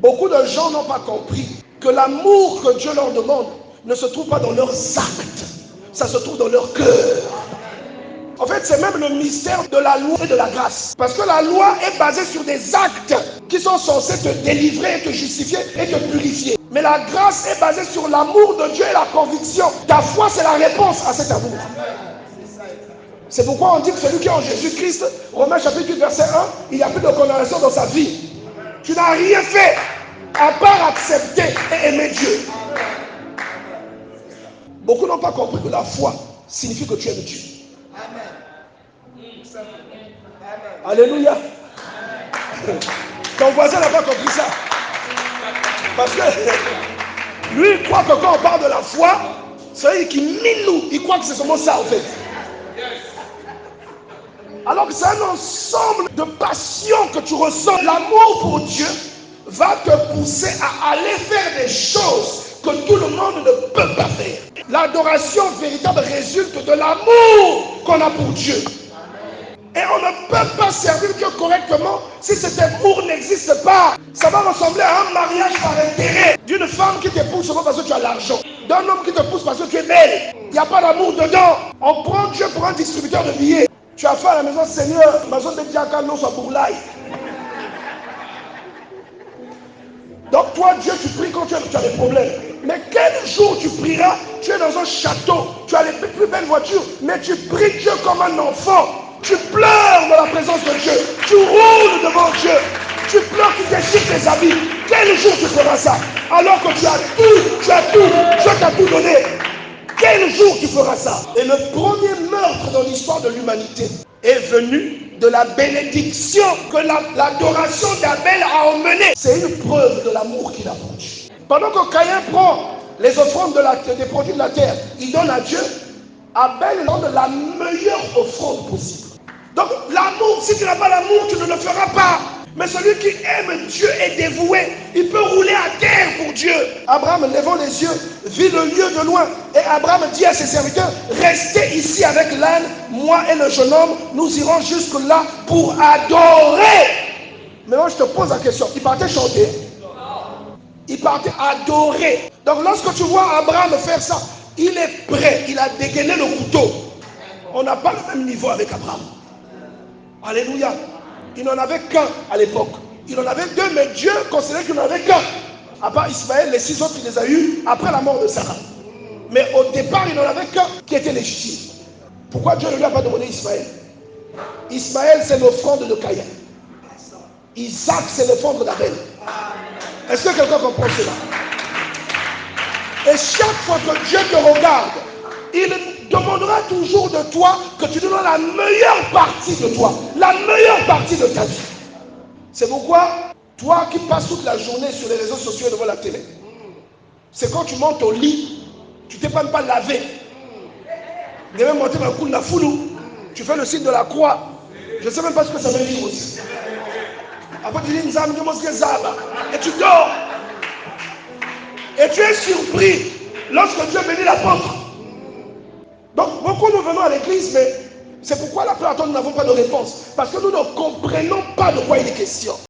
Beaucoup de gens n'ont pas compris que l'amour que Dieu leur demande ne se trouve pas dans leurs actes, ça se trouve dans leur cœur. En fait, c'est même le mystère de la loi et de la grâce. Parce que la loi est basée sur des actes qui sont censés te délivrer, te justifier et te purifier. Mais la grâce est basée sur l'amour de Dieu et la conviction. Ta foi, c'est la réponse à cet amour. C'est pourquoi on dit que celui qui est en Jésus-Christ, Romains chapitre 8, verset 1, il n'y a plus de condamnation dans sa vie. Tu n'as rien fait à part accepter et aimer Dieu. Beaucoup n'ont pas compris que la foi signifie que tu aimes Dieu. Alléluia. Ton voisin n'a pas compris ça. Parce que lui, il croit que quand on parle de la foi, c'est lui qui mine nous. Il croit que c'est seulement ça en fait. Alors que c'est un ensemble de passions que tu ressens. L'amour pour Dieu va te pousser à aller faire des choses que tout le monde ne peut pas faire. L'adoration véritable résulte de l'amour qu'on a pour Dieu. Et on ne peut pas servir Dieu correctement si cet amour n'existe pas. Ça va ressembler à un mariage par intérêt. D'une femme qui t'épouse seulement parce que tu as l'argent. D'un homme qui te pousse parce que tu es belle. Il n'y a pas d'amour dedans. On prend Dieu pour un distributeur de billets. Tu as fait à la maison, Seigneur, ma zone de diacre, l'eau soit bourlaille. Donc toi, Dieu, tu pries quand tu as des problèmes. Mais quel jour tu prieras, tu es dans un château, tu as les plus belles voitures, mais tu pries Dieu comme un enfant. Tu pleures dans la présence de Dieu. Tu roules devant Dieu. Tu pleures, tu déchires tes habits. Quel jour tu feras ça? Alors que tu as tout, Dieu t'a tout donné. Quel jour tu feras ça? Et le premier meurtre dans l'histoire de l'humanité est venu de la bénédiction que l'adoration d'Abel a emmenée. C'est une preuve de l'amour qu'il a pour Dieu. Pendant que Caïn prend les offrandes des produits de la terre, il donne à Dieu, Abel donne la meilleure offrande possible. Donc l'amour, si tu n'as pas l'amour, tu ne le feras pas. Mais celui qui aime Dieu est dévoué. Il peut rouler à terre pour Dieu. Abraham, levant les yeux, vit le lieu de loin. Et Abraham dit à ses serviteurs, restez ici avec l'âne, moi et le jeune homme, nous irons jusque là pour adorer. Maintenant, je te pose la question, il partait chanter? Il partait adorer. Donc lorsque tu vois Abraham faire ça, il est prêt, il a dégainé le couteau. On n'a pas le même niveau avec Abraham. Alléluia. Il n'en avait qu'un à l'époque. Il en avait deux, mais Dieu considérait qu'il n'en avait qu'un. À part Ismaël, les 6 autres, il les a eus après la mort de Sarah. Mais au départ, il n'en avait qu'un qui était légitime. Pourquoi Dieu ne lui a pas demandé Ismaël? Ismaël, c'est l'offrande de Caïn. Isaac, c'est l'offrande d'Abel. Est-ce que quelqu'un comprend cela? Et chaque fois que Dieu te regarde, il demandera toujours de toi que tu donnes la meilleure partie de toi, la meilleure partie de ta vie. C'est pourquoi, toi qui passes toute la journée sur les réseaux sociaux et devant la télé, c'est quand tu montes au lit, tu ne t'es même pas lavé. Tu devais monter dans le coup de la foulou, tu fais le signe de la croix. Je ne sais même pas ce que ça veut dire aussi. Après tu dis Nzam, et tu dors. Et tu es surpris lorsque Dieu bénit l'apôtre. Donc, beaucoup nous venons à l'église, mais c'est pourquoi la plupart nous n'avons pas de réponse. Parce que nous ne comprenons pas de quoi il est question.